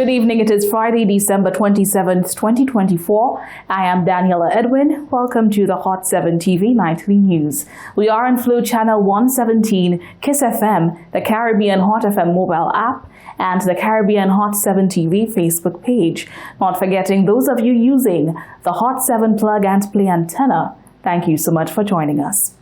Good evening. It is Friday, December 27th, 2024. I am Daniela Edwin. Welcome to the Hot 7 TV Nightly News. We are on Flow Channel 117, Kiss FM, the Caribbean Hot FM mobile app, and the Caribbean Hot 7 TV Facebook page. Not forgetting those of you using the Hot 7 plug and play antenna. Thank you so much for joining us.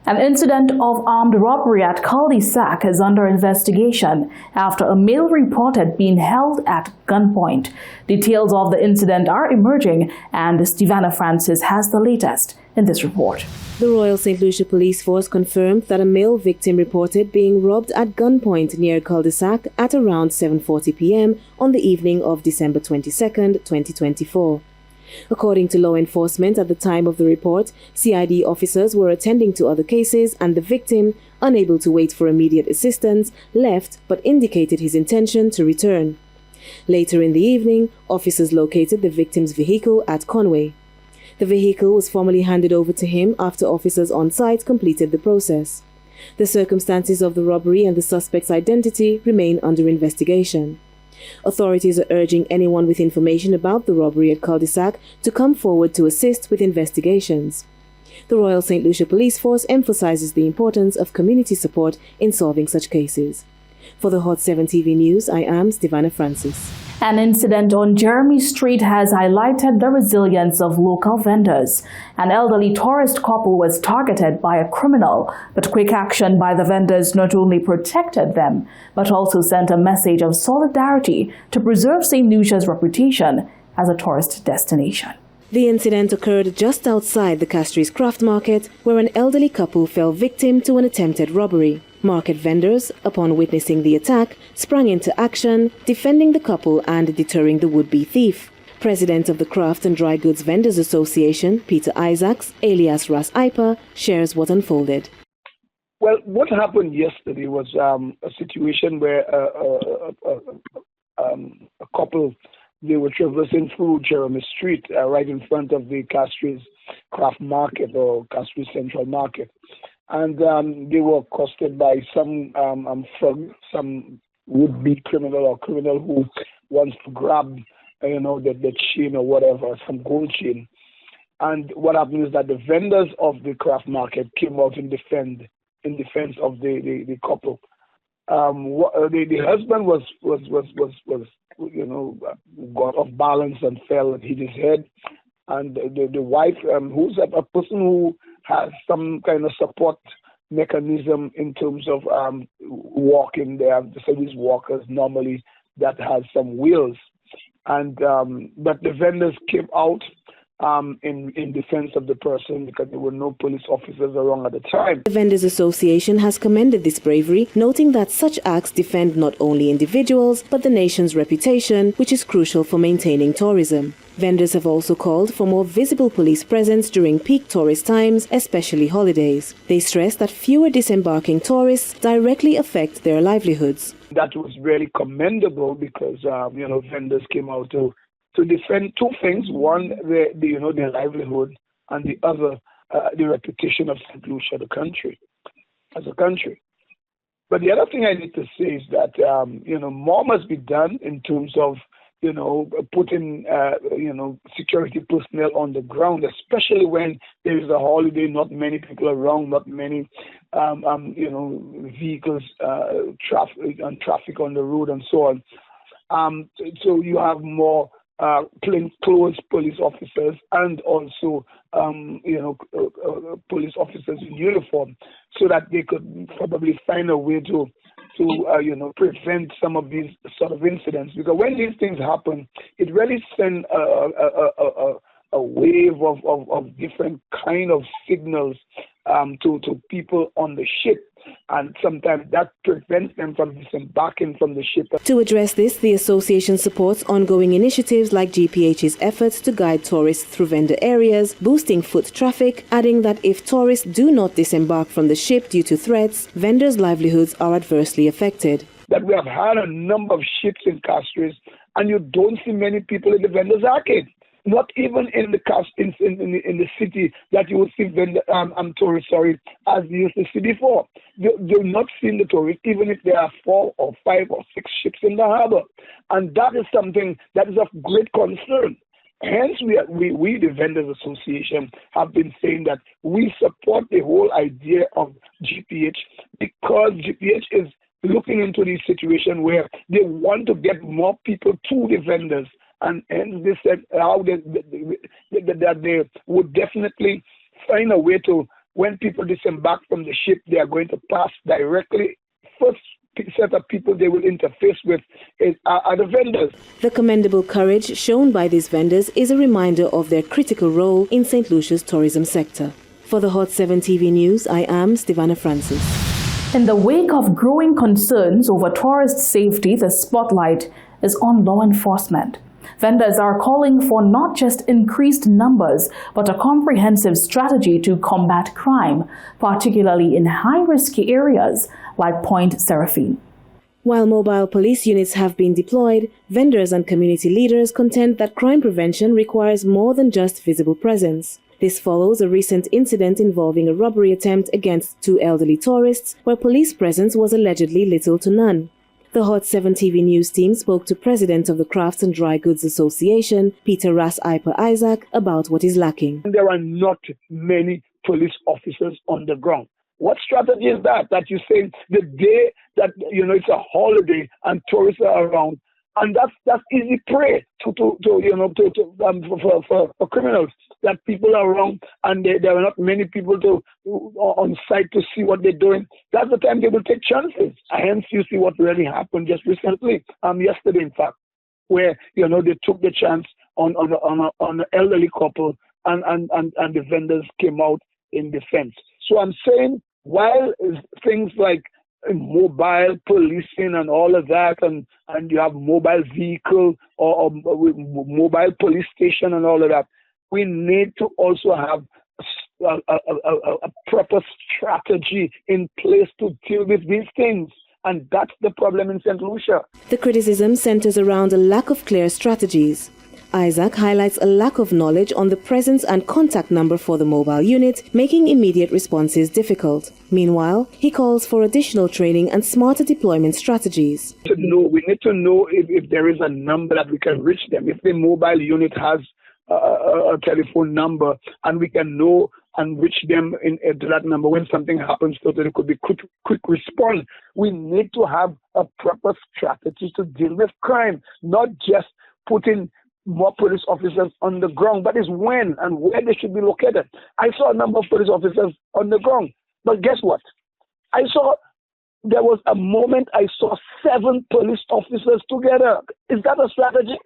An incident of armed robbery at cul-de-sac is under investigation after a male reported being held at gunpoint. Details of the incident are emerging, and Stevana Francis has the latest in this report. The Royal Saint Lucia Police Force confirmed that a male victim reported being robbed at gunpoint near cul-de-sac at around 7:40 p.m. on the evening of December 22nd, 2024. According to law enforcement, at the time of the report, CID officers were attending to other cases and the victim, unable to wait for immediate assistance, left but indicated his intention to return. Later in the evening, officers located the victim's vehicle at Conway. The vehicle was formally handed over to him after officers on site completed the process. The circumstances of the robbery and the suspect's identity remain under investigation. Authorities are urging anyone with information about the robbery at cul-de-sac to come forward to assist with investigations. The Royal Saint Lucia Police Force emphasizes the importance of community support in solving such cases. For the Hot 7 TV News, I am Stevana Francis. An incident on Jeremy Street has highlighted the resilience of local vendors. An elderly tourist couple was targeted by a criminal, but quick action by the vendors not only protected them, but also sent a message of solidarity to preserve St. Lucia's reputation as a tourist destination. The incident occurred just outside the Castries Craft Market, where an elderly couple fell victim to an attempted robbery. Market vendors, upon witnessing the attack, sprang into action, defending the couple and deterring the would-be thief. President of the Craft and Dry Goods Vendors Association, Peter Isaacs, alias Ras Ipa, shares what unfolded. Well, what happened yesterday was a situation where a couple, they were traversing through Jeremy Street, right in front of the Castries Craft Market or Castries Central Market. And they were accosted by some would-be criminal or criminal who wants to grab, the chain or whatever, some gold chain. And what happened is that the vendors of the craft market came out in defense of the couple. The husband was got off balance and fell and hit his head, and the wife, who's a person who has some kind of support mechanism in terms of walking. They have the service walkers normally that has some wheels, and but the vendors came out in defense of the person because there were no police officers around at the time. The Vendors Association has commended this bravery, noting that such acts defend not only individuals but the nation's reputation, which is crucial for maintaining tourism. Vendors have also called for more visible police presence during peak tourist times, especially holidays. They stress that fewer disembarking tourists directly affect their livelihoods. That was really commendable because vendors came out to defend two things: one, their livelihood, and the other, the reputation of St. Lucia, the country, as a country. But the other thing I need to say is that more must be done in terms of putting security personnel on the ground, especially when there is a holiday, not many people around, not many vehicles, traffic on the road, and so on. So you have more plainclothes police officers and also police officers in uniform, so that they could probably find a way to prevent some of these sort of incidents. Because when these things happen, it really sends a wave of different kind of signals to people on the ship, and sometimes that prevents them from disembarking from the ship. To address this, the association supports ongoing initiatives like GPH's efforts to guide tourists through vendor areas, boosting foot traffic, adding that if tourists do not disembark from the ship due to threats, vendors' livelihoods are adversely affected. That we have had a number of ships in Castries, and you don't see many people in the vendors' arcade. Not even in the city that you will see tourists, as you used to see before. You're not seeing the tourists, even if there are 4 or 5 or 6 ships in the harbor. And that is something that is of great concern. Hence, we, the Vendors Association, have been saying that we support the whole idea of GPH because GPH is looking into the situation where they want to get more people to the vendors. And they said how that they would definitely find a way to, when people disembark from the ship, they are going to pass directly. First set of people they will interface with are the vendors. The commendable courage shown by these vendors is a reminder of their critical role in St. Lucia's tourism sector. For the Hot 7 TV News, I am Stevana Francis. In the wake of growing concerns over tourist safety, the spotlight is on law enforcement. Vendors are calling for not just increased numbers, but a comprehensive strategy to combat crime, particularly in high-risk areas like Point Seraphine. While mobile police units have been deployed, vendors and community leaders contend that crime prevention requires more than just visible presence. This follows a recent incident involving a robbery attempt against 2 elderly tourists, where police presence was allegedly little to none. The Hot 7 TV News team spoke to President of the Crafts and Dry Goods Association, Peter Ras-Iper-Isaac, about what is lacking. There are not many police officers on the ground. What strategy is that? That you say the day that it's a holiday and tourists are around, and that's easy prey for criminals. That people are around and there are not many people on site to see what they're doing. That's the time they will take chances. Hence, you see what really happened just recently, yesterday in fact, where they took the chance on an elderly couple and the vendors came out in defense. So I'm saying, while things like mobile policing and all of that, and you have mobile vehicle or mobile police station and all of that, we need to also have a proper strategy in place to deal with these things. And that's the problem in St. Lucia. The criticism centers around a lack of clear strategies. Isaac highlights a lack of knowledge on the presence and contact number for the mobile unit, making immediate responses difficult. Meanwhile, he calls for additional training and smarter deployment strategies. We need to know if there is a number that we can reach them. If the mobile unit has a telephone number and we can know and reach them to that number when something happens, so that it could be quick response. We need to have a proper strategy to deal with crime, not just putting more police officers on the ground, but it's when and where they should be located. I saw a number of police officers on the ground, but guess what? There was a moment I saw 7 police officers together. Is that a strategy?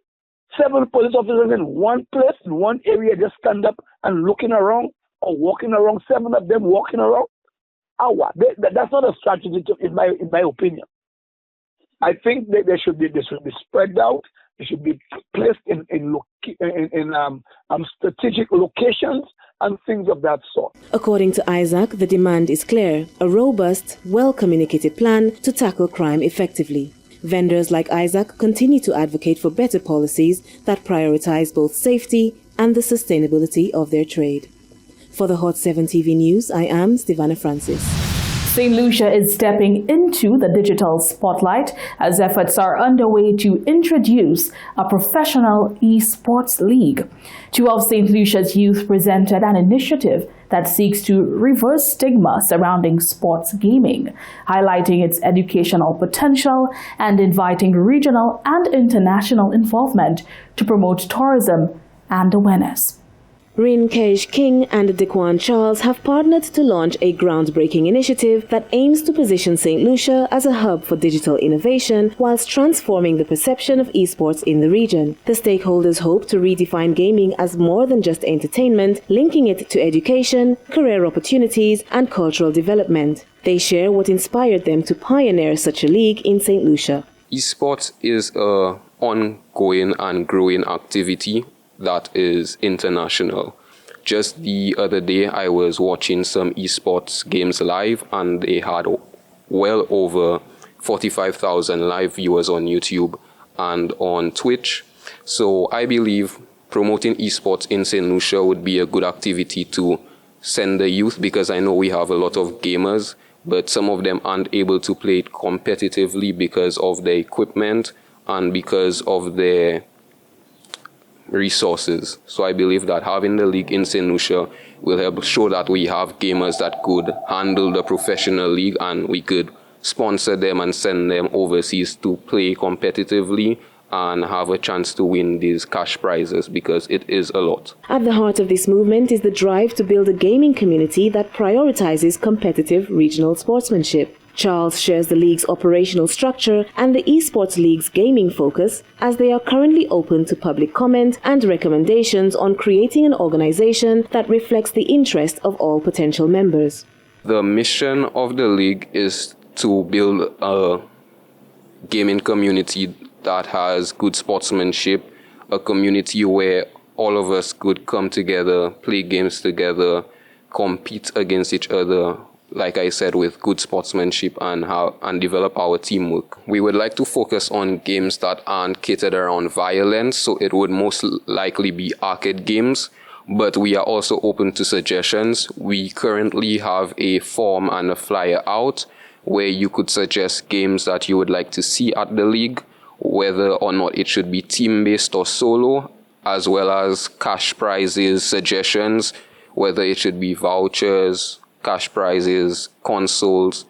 7 police officers in one place, in one area, just stand up and looking around or walking around, 7 of them walking around. That's not a strategy, in my opinion. I think that they should be spread out. They should be placed in strategic locations and things of that sort. According to Isaac, the demand is clear: a robust, well-communicated plan to tackle crime effectively. Vendors like Isaac continue to advocate for better policies that prioritize both safety and the sustainability of their trade. For the Hot 7 TV News, I am Stevana Francis. St. Lucia is stepping into the digital spotlight as efforts are underway to introduce a professional esports league. 2 of St. Lucia's youth presented an initiative that seeks to reverse stigma surrounding sports gaming, highlighting its educational potential and inviting regional and international involvement to promote tourism and awareness. Rin Kej King and Dequan Charles have partnered to launch a groundbreaking initiative that aims to position St. Lucia as a hub for digital innovation whilst transforming the perception of esports in the region. The stakeholders hope to redefine gaming as more than just entertainment, linking it to education, career opportunities, and cultural development. They share what inspired them to pioneer such a league in St. Lucia. Esports is an ongoing and growing activity that is international. Just the other day, I was watching some esports games live, and they had well over 45,000 live viewers on YouTube and on Twitch. So I believe promoting esports in St. Lucia would be a good activity to send the youth, because I know we have a lot of gamers, but some of them aren't able to play it competitively because of the equipment and because of their resources. So I believe that having the league in Saint Lucia will help show that we have gamers that could handle the professional league, and we could sponsor them and send them overseas to play competitively and have a chance to win these cash prizes, because it is a lot. At the heart of this movement is the drive to build a gaming community that prioritizes competitive regional sportsmanship. Charles shares the league's operational structure and the esports league's gaming focus, as they are currently open to public comment and recommendations on creating an organization that reflects the interest of all potential members. The mission of the league is to build a gaming community that has good sportsmanship, a community where all of us could come together, play games together, compete against each other, like I said, with good sportsmanship and develop our teamwork. We would like to focus on games that aren't catered around violence, so it would most likely be arcade games, but we are also open to suggestions. We currently have a form and a flyer out where you could suggest games that you would like to see at the league, whether or not it should be team-based or solo, as well as cash prizes, suggestions, whether it should be vouchers, cash prizes, consoles.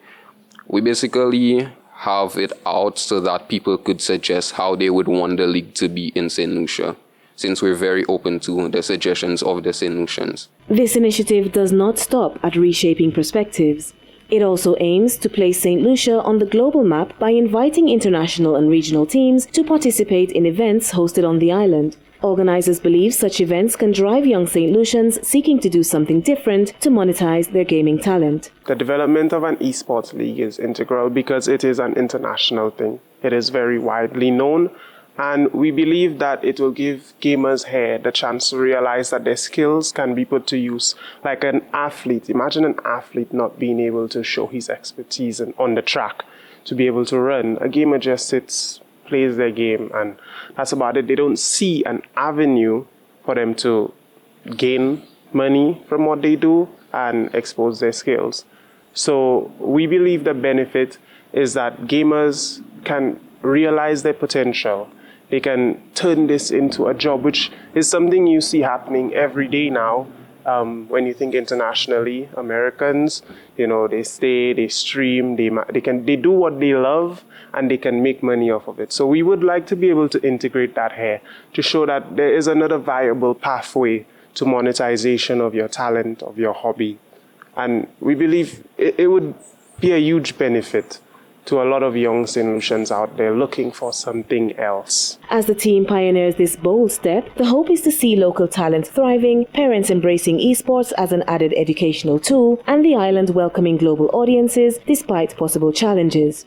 We basically have it out so that people could suggest how they would want the league to be in Saint Lucia, since we're very open to the suggestions of the Saint Lucians. This initiative does not stop at reshaping perspectives. It also aims to place Saint Lucia on the global map by inviting international and regional teams to participate in events hosted on the island. Organizers believe such events can drive young Saint Lucians seeking to do something different to monetize their gaming talent. The development of an esports league is integral because it is an international thing. It is very widely known, and we believe that it will give gamers here the chance to realize that their skills can be put to use. Like an athlete, imagine an athlete not being able to show his expertise on the track to be able to run. A gamer just sits, plays their game, and that's about it. They don't see an avenue for them to gain money from what they do and expose their skills. So we believe the benefit is that gamers can realize their potential. They can turn this into a job, which is something you see happening every day now. When you think internationally, Americans, they stay, they stream, they do what they love, and they can make money off of it. So we would like to be able to integrate that here to show that there is another viable pathway to monetization of your talent, of your hobby. And we believe it would be a huge benefit to a lot of young Saint Lucians out there looking for something else. As the team pioneers this bold step, the hope is to see local talent thriving, parents embracing esports as an added educational tool, and the island welcoming global audiences despite possible challenges.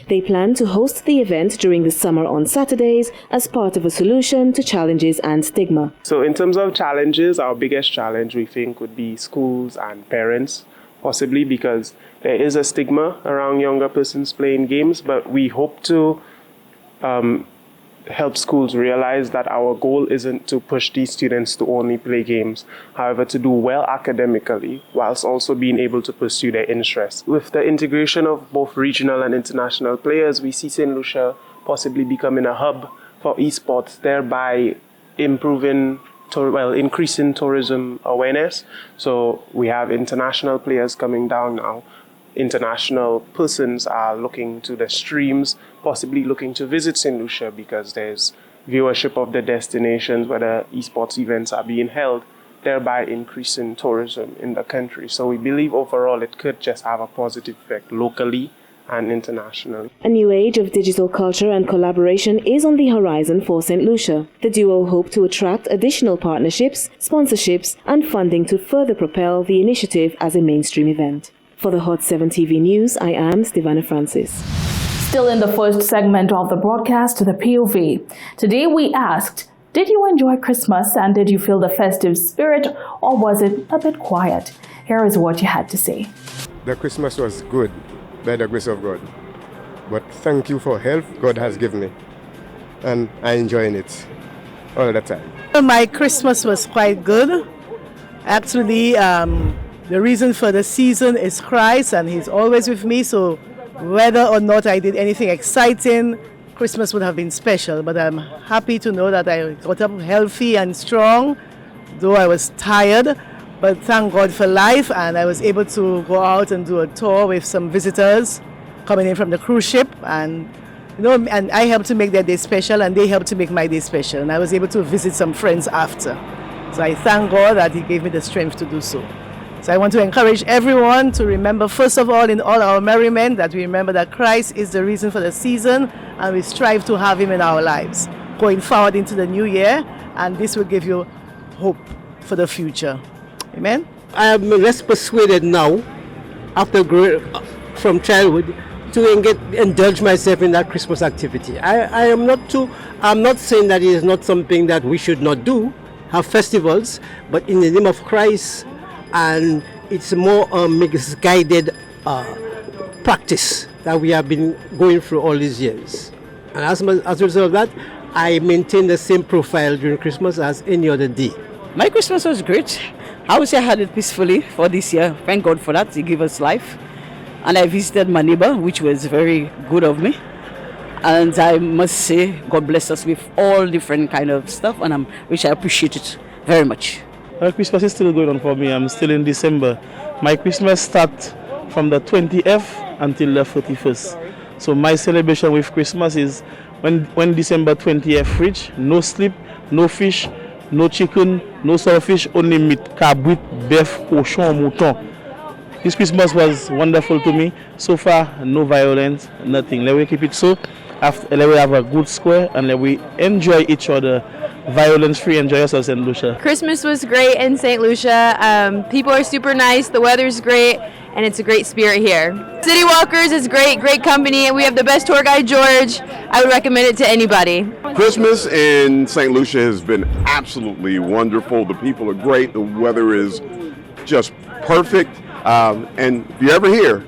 They plan to host the event during the summer on Saturdays as part of a solution to challenges and stigma. So in terms of challenges, our biggest challenge we think would be schools and parents, possibly because there is a stigma around younger persons playing games, but we hope to help schools realize that our goal isn't to push these students to only play games, however, to do well academically, whilst also being able to pursue their interests. With the integration of both regional and international players, we see Saint Lucia possibly becoming a hub for esports, thereby increasing tourism awareness. So we have international players coming down now. International persons are looking to the streams, possibly looking to visit Saint Lucia because there's viewership of the destinations where the esports events are being held, thereby increasing tourism in the country. So we believe overall it could just have a positive effect locally and internationally. A new age of digital culture and collaboration is on the horizon for Saint Lucia. The duo hope to attract additional partnerships, sponsorships, and funding to further propel the initiative as a mainstream event. For the Hot 7 TV News, I am Stevana Francis. Still in the first segment of the broadcast, the POV. Today we asked, did you enjoy Christmas and did you feel the festive spirit, or was it a bit quiet? Here is what you had to say. The Christmas was good, by the grace of God. But thank you for health God has given me. And I enjoying it all the time. My Christmas was quite good. Actually, the reason for the season is Christ, and He's always with me. So whether or not I did anything exciting, Christmas would have been special, but I'm happy to know that I got up healthy and strong, though I was tired. But thank God for life, and I was able to go out and do a tour with some visitors coming in from the cruise ship, and and I helped to make their day special, and they helped to make my day special, and I was able to visit some friends after. So I thank God that He gave me the strength to do so. So I want to encourage everyone to remember, first of all, in all our merriment, that we remember that Christ is the reason for the season, and we strive to have Him in our lives going forward into the new year, and this will give you hope for the future. Amen. I am less persuaded now, after growing from childhood, to indulge myself in that Christmas activity. I'm not saying that it is not something that we should not do, have festivals, but in the name of Christ, and it's more a misguided practice that we have been going through all these years. And as a result of that, I maintain the same profile during Christmas as any other day. My Christmas was great. I would say I had it peacefully for this year. Thank God for that. He gave us life. And I visited my neighbor, which was very good of me. And I must say, God bless us with all different kind of stuff, and which I appreciate it very much. Well, Christmas is still going on for me. I'm still in December. My Christmas starts from the 20th until the 31st. So my celebration with Christmas is when December 20th reach, no sleep, no fish, no chicken, no saltfish, only meat, cabrit, beef, cochon, mouton. This Christmas was wonderful to me. So far, no violence, nothing. Let me keep it so. Let we have a good square, and let we enjoy each other, violence-free, enjoy ourselves in Saint Lucia. Christmas was great in Saint Lucia. People are super nice, the weather's great, and it's a great spirit here. City Walkers is great company, and we have the best tour guide, George. I would recommend it to anybody. Christmas in St. Lucia has been absolutely wonderful. The people are great. The weather is just perfect. And if you're ever here,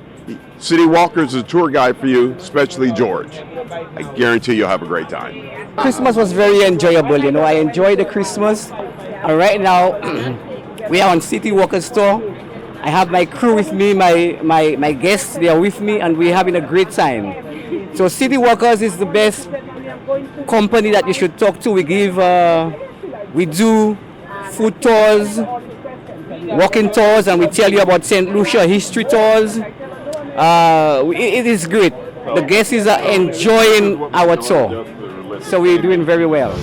City Walkers is a tour guide for you, especially George. I guarantee you'll have a great time. Christmas was very enjoyable. I enjoyed the Christmas. And right now, we are on City Walkers tour. I have my crew with me, my guests, they are with me, and we're having a great time. So City Walkers is the best company that you should talk to. We do food tours, walking tours, and we tell you about Saint Lucia history tours. It is great. The guests are enjoying our tour. So we're doing very well.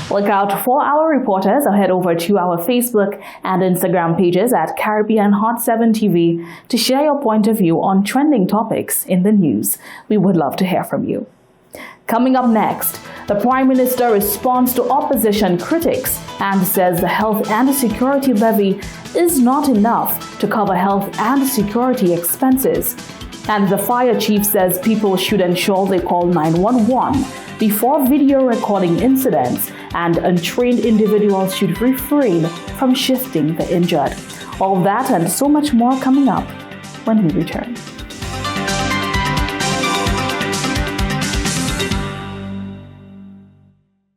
Look out for our reporters or head over to our Facebook and Instagram pages at Caribbean Hot 7 TV to share your point of view on trending topics in the news. We would love to hear from you. Coming up next, the Prime Minister responds to opposition critics and says the health and security levy is not enough to cover health and security expenses. And the fire chief says people should ensure they call 911 before video recording incidents, and untrained individuals should refrain from shifting the injured. All that and so much more coming up when we return.